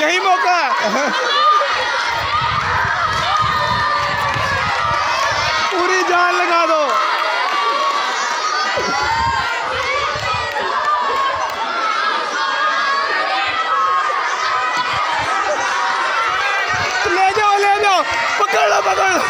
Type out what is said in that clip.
यही मौका है। पूरी जान लगा दो। ले जाओ, पकड़ लो, पकड़ लो।